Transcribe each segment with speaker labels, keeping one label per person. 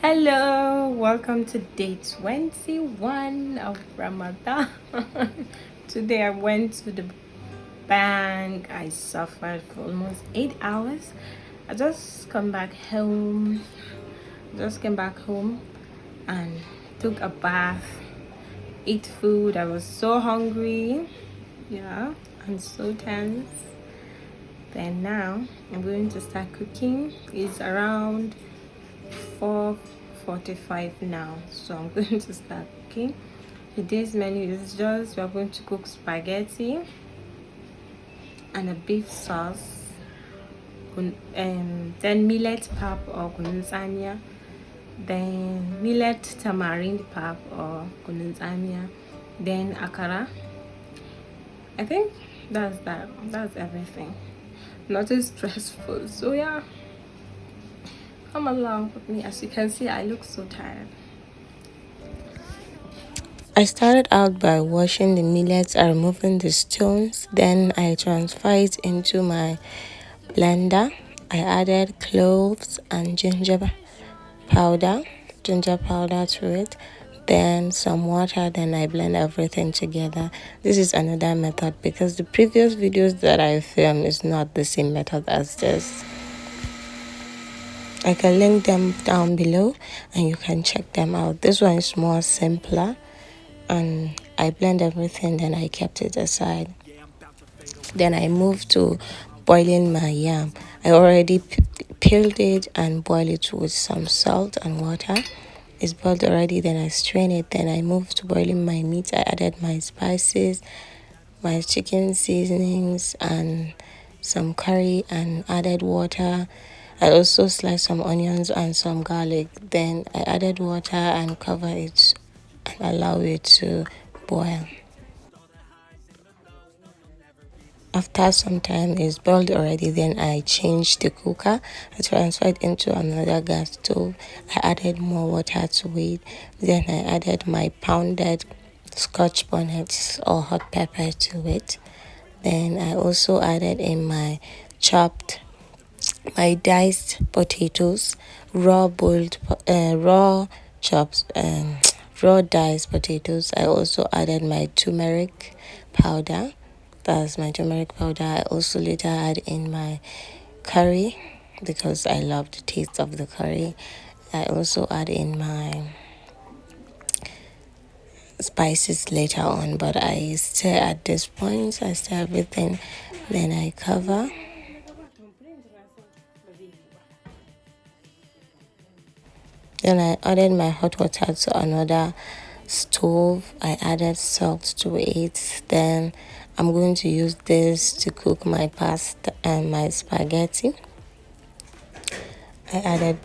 Speaker 1: Hello, welcome to day 21 of Ramadan. Today I went to the bank. I suffered for almost 8 hours. I just come back home. Just came back home and took a bath, ate food. I was so hungry. Yeah, and so tense. Then now I'm going to start cooking. It's around 4:45 now, so I'm going to start cooking. Today's menu is just we're going to cook spaghetti and a beef sauce, then millet pap or kunun, then millet tamarind pap or kunun, then akara. I think that's everything. Nothing stressful, so yeah, come along with me. As you can see, I look so tired. I started out by washing the millets and removing the stones. Then I transferred it into my blender. I added cloves and ginger powder to it. Then some water. Then I blend everything together. This is another method because the previous videos that I filmed is not the same method as this. I can link them down below and you can check them out. This one is more simpler. And I blend everything, then I kept it aside. Then I moved to boiling my yam. I already peeled it and boiled it with some salt and water. It's boiled already, then I strain it. Then I moved to boiling my meat. I added my spices, my chicken seasonings and some curry and added water. I also sliced some onions and some garlic. Then I added water and cover it and allow it to boil. After some time it's boiled already, then I changed the cooker. I transferred into another gas stove. I added more water to it. Then I added my pounded scotch bonnets or hot pepper to it. Then I also added in my diced potatoes, raw chops, raw diced potatoes. I also added my turmeric powder. That's my turmeric powder. I also later add in my curry because I love the taste of the curry. I also add in my spices later on, but I stir at this point. I stir everything, then I cover. Then I added my hot water to another stove. I added salt to it. Then I'm going to use this to cook my pasta and my spaghetti. I added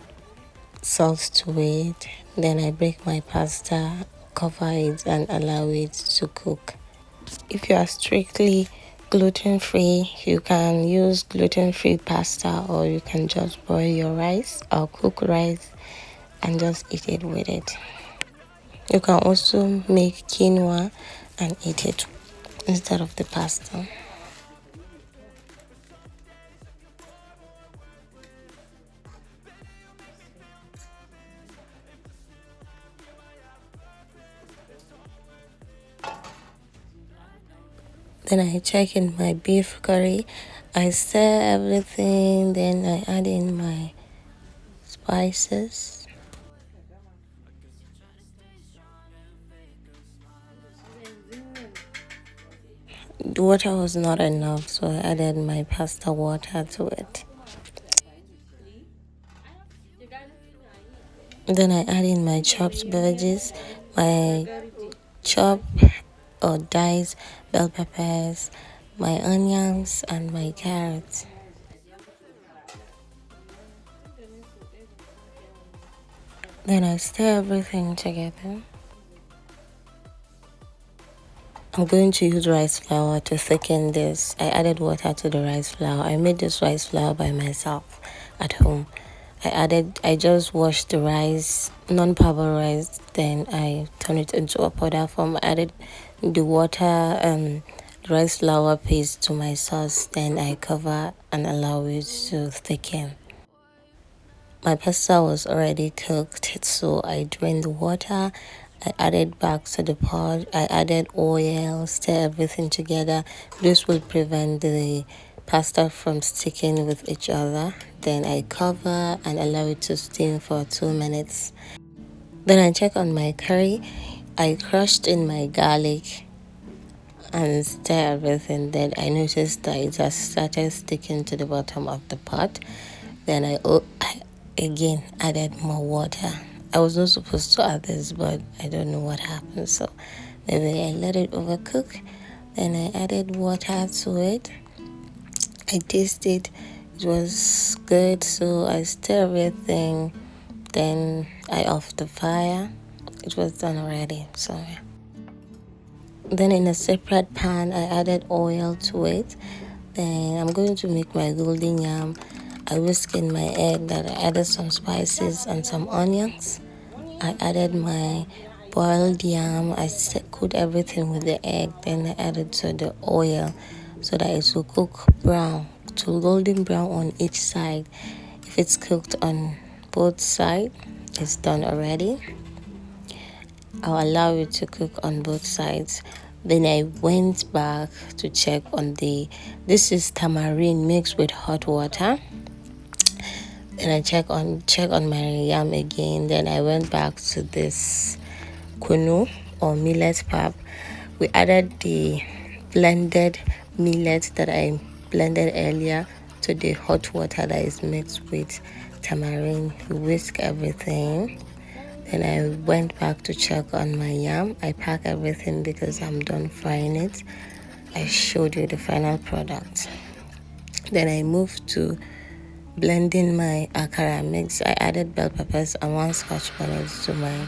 Speaker 1: salt to it. Then I break my pasta, cover it and allow it to cook. If you are strictly gluten-free, you can use gluten-free pasta or you can just boil your rice or cook rice and just eat it with it. You can also make quinoa and eat it instead of the pasta. Then I check in my beef curry. I stir everything, then I add in my spices. The water was not enough, so I added my pasta water to it. Then I add in my chopped veggies, my chopped or diced bell peppers, my onions, and my carrots. Then I stir everything together. I'm going to use rice flour to thicken this. I added water to the rice flour. I made this rice flour by myself at home. I just washed the rice, non-parboiled rice, then I turned it into a powder form. I added the water, rice flour paste to my sauce, then I cover and allow it to thicken. My pasta was already cooked, so I drained the water. I added back to the pot. I added oil, stir everything together. This will prevent the pasta from sticking with each other. Then I cover and allow it to steam for 2 minutes. Then I check on my curry. I crushed in my garlic and stir everything. Then I noticed that it has started sticking to the bottom of the pot. Then I again added more water. I was not supposed to add this, but I don't know what happened, so maybe I let it overcook. Then I added water to it. I tasted it was good, so I stir everything. Then I off the fire. It was done already, so yeah. Then in a separate pan, I added oil to it. Then I'm going to make my golden yam. I whisked in my egg, that I added some spices and some onions. I added my boiled yam. I cooked everything with the egg. Then I added to the oil so that it will cook brown, to golden brown on each side. If it's cooked on both sides, it's done already. I'll allow it to cook on both sides. Then I went back to check on this is tamarind mixed with hot water. Then I check on my yam again. Then I went back to this kunu or millet pap. We added the blended millet that I blended earlier to the hot water that is mixed with tamarind. We whisk everything. Then I went back to check on my yam. I pack everything because I'm done frying it. I showed you the final product. Then I moved to blending my akara mix. I added bell peppers and 1 scotch bonnet to my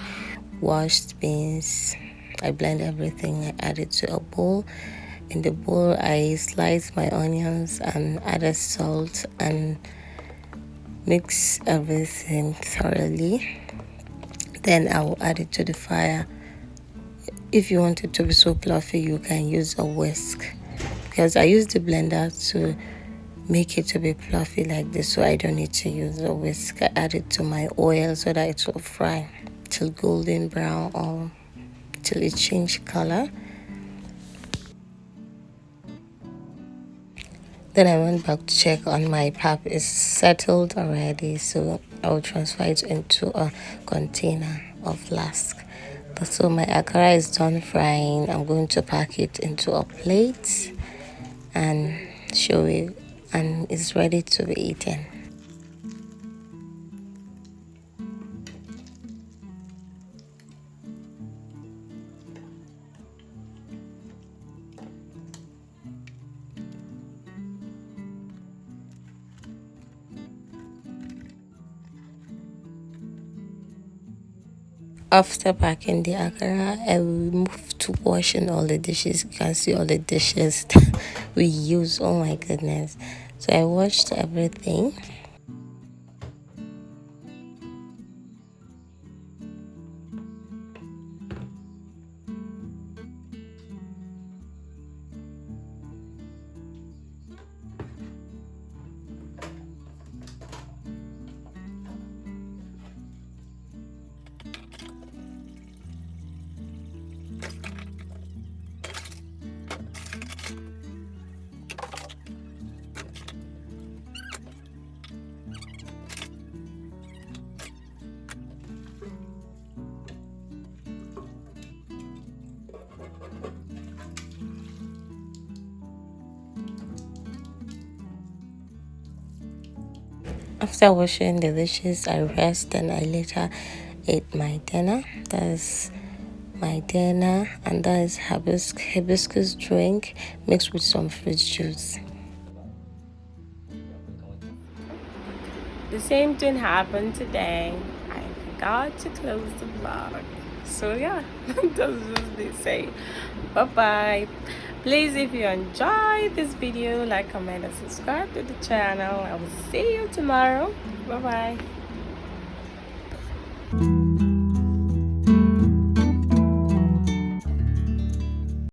Speaker 1: washed beans. I blend everything. I add it to a bowl. In the bowl, I sliced my onions and added salt and mix everything thoroughly. Then I will add it to the fire. If you want it to be so fluffy, you can use a whisk, because I use the blender to make it to be fluffy like this, so I don't need to use a whisk. I add it to my oil so that it will fry till golden brown or till it change color. Then I went back to check on my pap. It's settled already, so I will transfer it into a container or flask. So my akara is done frying. I'm going to pack it into a plate and show it, and it's ready to be eaten. After packing the akara, I will move to washing all the dishes. You can see all the dishes we use. Oh my goodness. So I washed everything. After washing the dishes, I rest and I later ate my dinner. That's my dinner, and that is hibiscus drink mixed with some fruit juice. The same thing happened today. I forgot to close the vlog. So yeah, that's just the same. Bye bye. Please, if you enjoyed this video, like, comment, and subscribe to the channel. I will see you tomorrow. Bye bye.